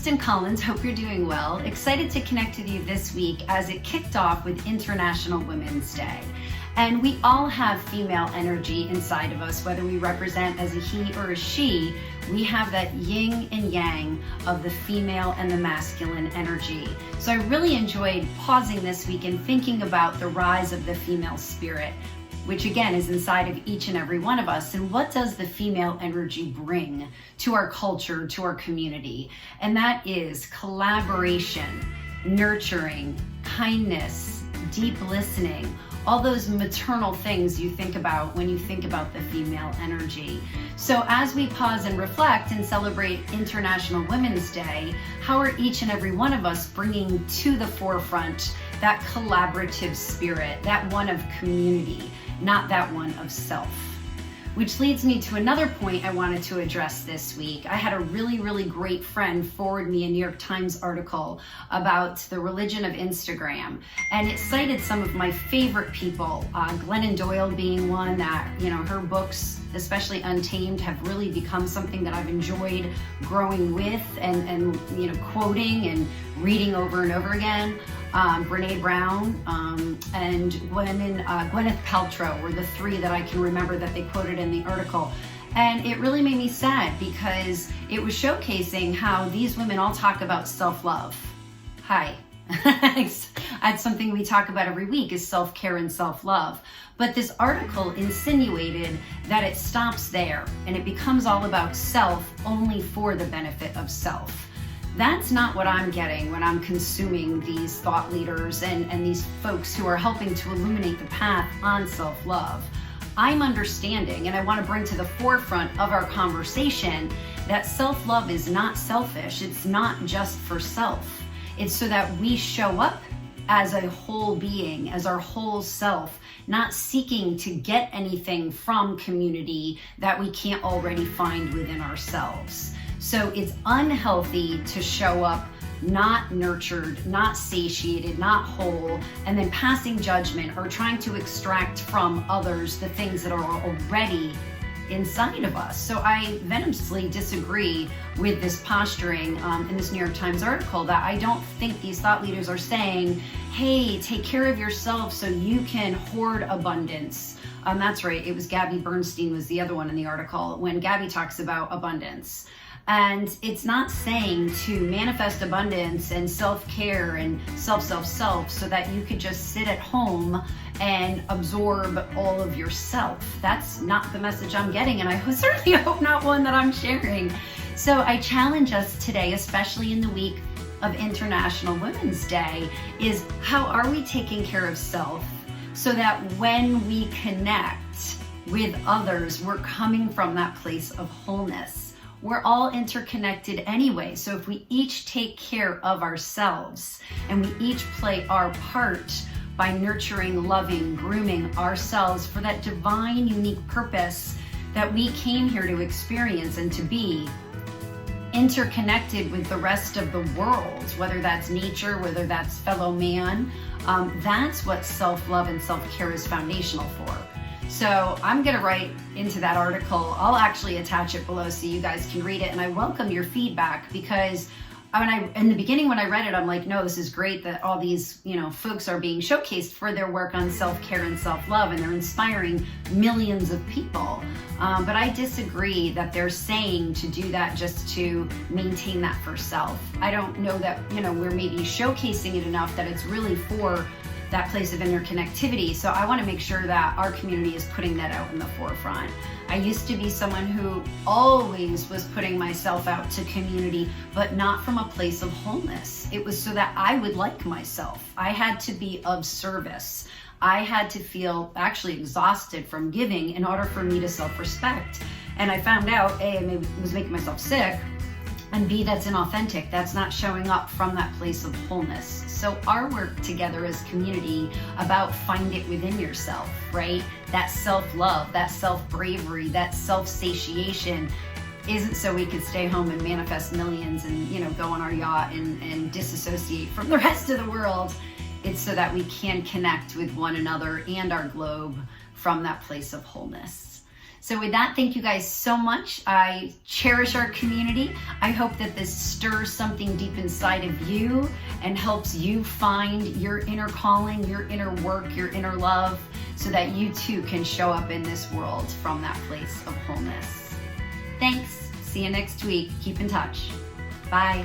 Kristen Collins. Hope you're doing well. Excited to connect with you this week as it kicked off with International Women's Day. And we all have female energy inside of us, whether we represent as a he or a she. We have that yin and yang of the female and the masculine energy. So I really enjoyed pausing this week and thinking about the rise of the female spirit, which again is inside of each and every one of us. And what does the female energy bring to our culture, to our community? And that is collaboration, nurturing, kindness, deep listening, all those maternal things you think about when you think about the female energy. So as we pause and reflect and celebrate International Women's Day, how are each and every one of us bringing to the forefront that collaborative spirit, that one of community, not that one of self? Which leads me to another point I wanted to address this week. I had a really great friend forward me a New York Times article about the religion of Instagram. And it cited some of my favorite people, Glennon Doyle being one that, her books, especially Untamed, have really become something that I've enjoyed growing with and quoting and reading over and over again. Brene Brown and Gwyneth Paltrow were the three that I can remember that they quoted in the article. And it really made me sad because it was showcasing how these women all talk about self-love. Hi. That's something we talk about every week, is self-care and self-love. But this article insinuated that it stops there and it becomes all about self only for the benefit of self. That's not what I'm getting when I'm consuming these thought leaders and these folks who are helping to illuminate the path on self-love. I'm understanding, and I want to bring to the forefront of our conversation, that self-love is not selfish. It's not just for self. It's so that we show up as a whole being, as our whole self, not seeking to get anything from community that we can't already find within ourselves. So it's unhealthy to show up not nurtured, not satiated, not whole, and then passing judgment or trying to extract from others the things that are already inside of us. So I venomously disagree with this posturing in this New York Times article, that I don't think these thought leaders are saying, hey, take care of yourself so you can hoard abundance. That's right, it was Gabby Bernstein was the other one in the article when Gabby talks about abundance. And it's not saying to manifest abundance and self-care and self so that you could just sit at home and absorb all of yourself. That's not the message I'm getting, and I certainly hope not one that I'm sharing. So I challenge us today, especially in the week of International Women's Day, is how are we taking care of self so that when we connect with others, we're coming from that place of wholeness. We're all interconnected anyway, so if we each take care of ourselves and we each play our part by nurturing, loving, grooming ourselves for that divine, unique purpose that we came here to experience and to be, interconnected with the rest of the world, whether that's nature, whether that's fellow man, that's what self-love and self-care is foundational for. So I'm going to write into that article. I'll actually attach it below so you guys can read it. And I welcome your feedback, because in the beginning when I read it, I'm like, no, this is great that all these, folks are being showcased for their work on self-care and self-love, and they're inspiring millions of people. But I disagree that they're saying to do that just to maintain that for self. I don't know that, we're maybe showcasing it enough that it's really for that place of interconnectivity. So I want to make sure that our community is putting that out in the forefront. I used to be someone who always was putting myself out to community, but not from a place of wholeness. It was so that I would like myself. I had to be of service. I had to feel actually exhausted from giving in order for me to self-respect. And I found out, A, I was making myself sick, and B, that's inauthentic. That's not showing up from that place of wholeness. So our work together as community about find it within yourself, right? That self-love, that self-bravery, that self-satiation isn't so we could stay home and manifest millions and, go on our yacht and disassociate from the rest of the world. It's so that we can connect with one another and our globe from that place of wholeness. So with that, thank you guys so much. I cherish our community. I hope that this stirs something deep inside of you and helps you find your inner calling, your inner work, your inner love, so that you too can show up in this world from that place of wholeness. Thanks. See you next week. Keep in touch. Bye.